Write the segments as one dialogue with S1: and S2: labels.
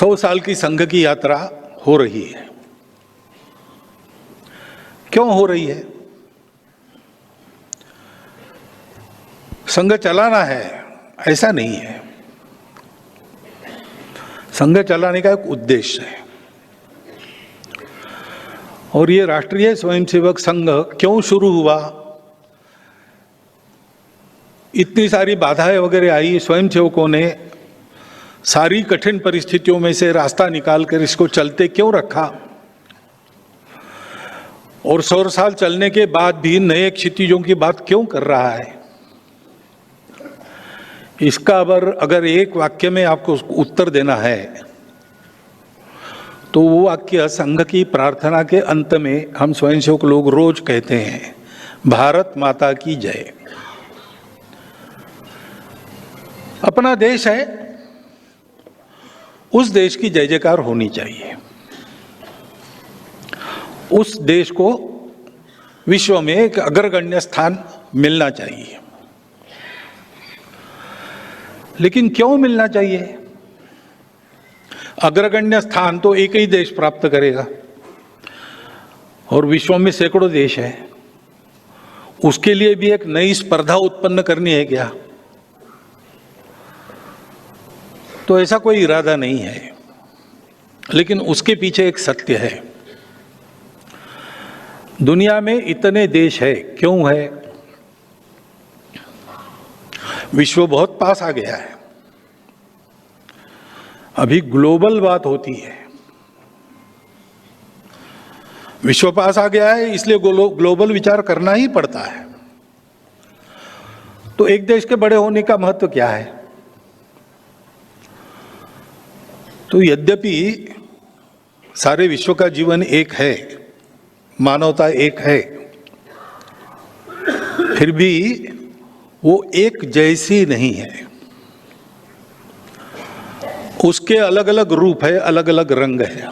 S1: 100 साल की संघ की यात्रा हो रही है। क्यों हो रही है? संघ चलाना है ऐसा नहीं है। संघ चलाने का एक उद्देश्य है। और ये राष्ट्रीय स्वयंसेवक संघ क्यों शुरू हुआ? इतनी सारी बाधाएं वगैरह आई, स्वयंसेवकों ने सारी कठिन परिस्थितियों में से रास्ता निकालकर इसको चलते क्यों रखा? और 100 साल चलने के बाद भी नए क्षितिजों की बात क्यों कर रहा है? इसका अगर एक वाक्य में आपको उत्तर देना है तो वो वाक्य संघ की प्रार्थना के अंत में हम स्वयंसेवक लोग रोज कहते हैं, भारत माता की जय। अपना देश है, उस देश की जय जयकार होनी चाहिए। उस देश को विश्व में एक अग्रगण्य स्थान मिलना चाहिए। लेकिन क्यों मिलना चाहिए? अग्रगण्य स्थान तो एक ही देश प्राप्त करेगा और विश्व में सैकड़ों देश हैं। उसके लिए भी एक नई स्पर्धा उत्पन्न करनी है क्या? तो ऐसा कोई इरादा नहीं है। लेकिन उसके पीछे एक सत्य है। दुनिया में इतने देश है, क्यों है? विश्व बहुत पास आ गया है। अभी ग्लोबल बात होती है। विश्व पास आ गया है, इसलिए ग्लोबल विचार करना ही पड़ता है। तो एक देश के बड़े होने का महत्व क्या है? तो यद्यपि सारे विश्व का जीवन एक है, मानवता एक है, फिर भी वो एक जैसी नहीं है। उसके अलग अलग रूप है, अलग अलग रंग है।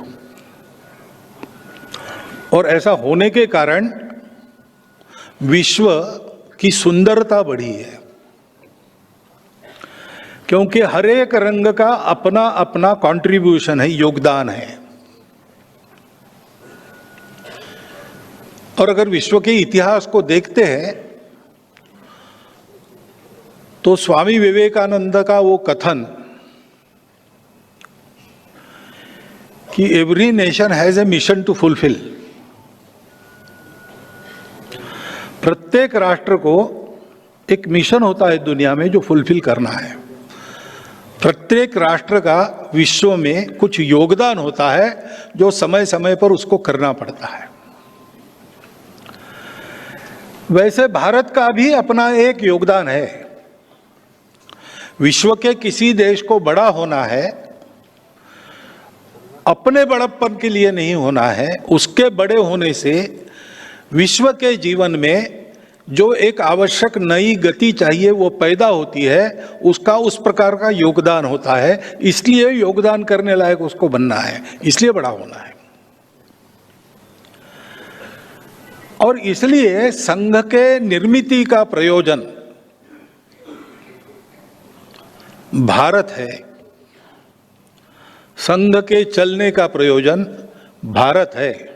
S1: और ऐसा होने के कारण विश्व की सुंदरता बढ़ी है, क्योंकि हर एक रंग का अपना अपना कंट्रीब्यूशन है, योगदान है। और अगर विश्व के इतिहास को देखते हैं तो स्वामी विवेकानंद का वो कथन कि every nation has a mission to fulfil, प्रत्येक राष्ट्र को एक मिशन होता है दुनिया में जो फुलफिल करना है। प्रत्येक राष्ट्र का विश्व में कुछ योगदान होता है जो समय समय पर उसको करना पड़ता है। वैसे भारत का भी अपना एक योगदान है। विश्व के किसी देश को बड़ा होना है, अपने बड़प्पन के लिए नहीं होना है। उसके बड़े होने से विश्व के जीवन में जो एक आवश्यक नई गति चाहिए वो पैदा होती है, उसका उस प्रकार का योगदान होता है। इसलिए योगदान करने लायक उसको बनना है, इसलिए बड़ा होना है। और इसलिए संघ के निर्मिति का प्रयोजन भारत है, संघ के चलने का प्रयोजन भारत है।